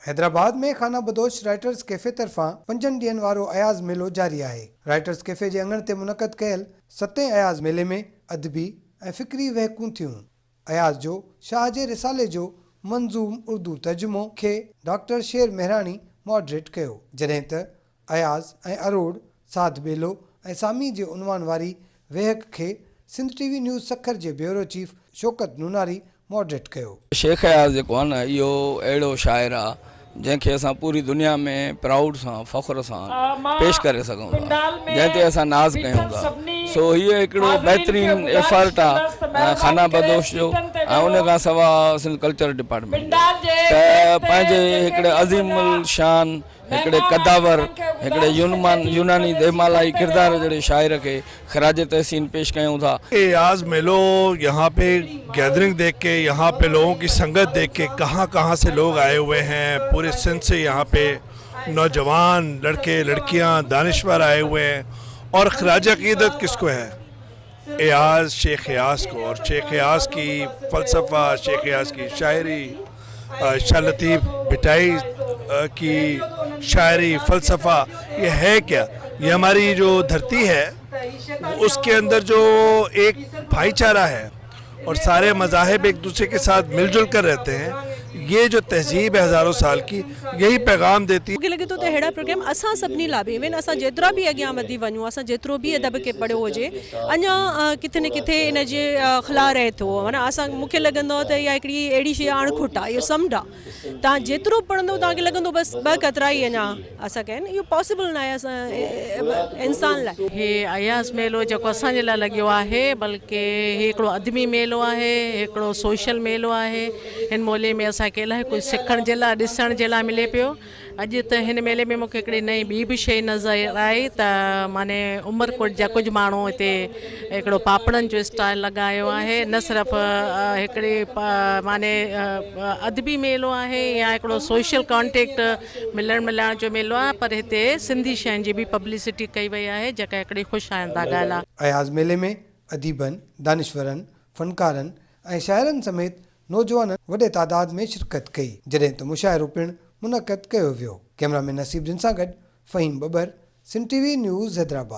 हैदराबाद में खाना बदोश writers cafe तरफां 5 ॾींहनि वारो अयाज़ मेलो जारी आहे। राइटर्स कैफे जे अंगण ते मुनक़द कयल 7 अयाज़ मेले में अदबी ऐं फ़िक्री वहकूं थियूं। अयाज़ जो शाह जे रिसाले जो मंज़ूम उर्दू तर्जुमो खे डॉक्टर शेर मेहराणी मॉडरेट कयो, जॾहिं त अयाज़ ऐं अरोड़ साध बेलो ऐं सामी जे उनवान वारी वहक खे सिंध टीवी न्यूज़ सखर जे bureau chief Shaukat Noonari moderate कयो। शेख अयाज़ जेको आहे न, इहो अहिड़ो शाइर आहे जंहिंखे असां पूरी दुनिया में प्राउड सां फ़ख्र सां पेश करे सघूं था, जंहिं ते असां नाज़ कयूं था। सो हीअ हिकिड़ो बहितरीनु एफर्ट आहे खाना बदोश जो, ऐं उन खां सवाइ सिंध कल्चर डिपार्टमेंट त पंहिंजे हिकिड़े अज़ीमुल शान हिकिड़े कदावर हिकिड़े यूनानी देमालाई किरदार जहिड़े शाइर के खराज तहसीन पेश कयूं था। अयाज़ मेलो यहाँ पे गैदरिंग देख के, यहाँ पे लोगों की संगत देख के, कहाँ कहाँ से लोग आए हुए हैं, पूरे सिंध से यहाँ पे नौजवान लड़के लड़कियाँ दानिश्वर आए हुए हैं। और खराज अक़ीदत किसको है? अयाज़ शेख अयाज़ को, और शेख अयाज़ की फ़लसफ़ा, शेख अयाज़ की शायरी, शाह लतीफ़ भिटाई की शायरी फ़लसफ़ा, ये है क्या? ये हमारी जो धरती है उसके अंदर जो एक भाईचारा है और सारे मज़ाहिब एक दूसरे के साथ मिलजुल कर रहते हैं, ये जो तहजीब है हज़ारों साल की, यही पैगाम देती है। मूंखे लॻे थो त अहिड़ा प्रोग्राम असां सभिनी लाइ बि, इवन असां जेतिरा बि अॻियां वधी वञूं, असां जेतिरो बि अदब खे पढ़ियो हुजे, अञा किथे न किथे इन जे ख़िला रहे थो। माना असां मूंखे लॻंदो आहे त इहा हिकिड़ी अहिड़ी शइ अणखुट आहे, इहो समुंड आहे। तव्हां जेतिरो पढ़ंदो तव्हांखे लॻंदो बसि 2 कतरा ई अञा असां कनि, इहो पॉसिबल न आहे असां इंसान लाइ। हे अयाज़ मेलो जेको असांजे लाइ लॻियो आहे, बल्कि हिकिड़ो अदबी मेलो आहे, हिकिड़ो सोशल मेलो आहे। हिन मेले में असांखे इलाही कुझु सिखण जे लाइ, ॾिसण जे लाइ मिले पियो। अॼु त हिन मेले में मूंखे हिकिड़ी नई ॿी बि शइ नज़र आई त माने उमरकोट जा कुझु माण्हू हिते हिकिड़ो पापड़नि जो स्टॉल लॻायो आहे। न सिर्फ़ु हिकिड़ी माने अदबी मेलो आहे या हिकिड़ो सोशल कॉन्टेक्ट मिलण मिलाइण जो मेलो आहे, पर हिते सिंधी शयुनि जी बि पब्लिसिटी कई वई आहे, जेका हिकिड़ी ख़ुशि आइंदा ॻाल्हि आहे। अयाज़ मेले में अदीबनि, दानिश्वरनि, फ़नकारनि ऐं शाइरनि समेत नौजवाननि वॾे तादाद में शिरकत कई, जॾहिं त मुशाइरो पिणु मुनक़द कयो वियो। कैमरामैन नसीब दिन सां गॾु फ़हीम बबर, सिंध टीवी न्यूज़ हैदराबाद।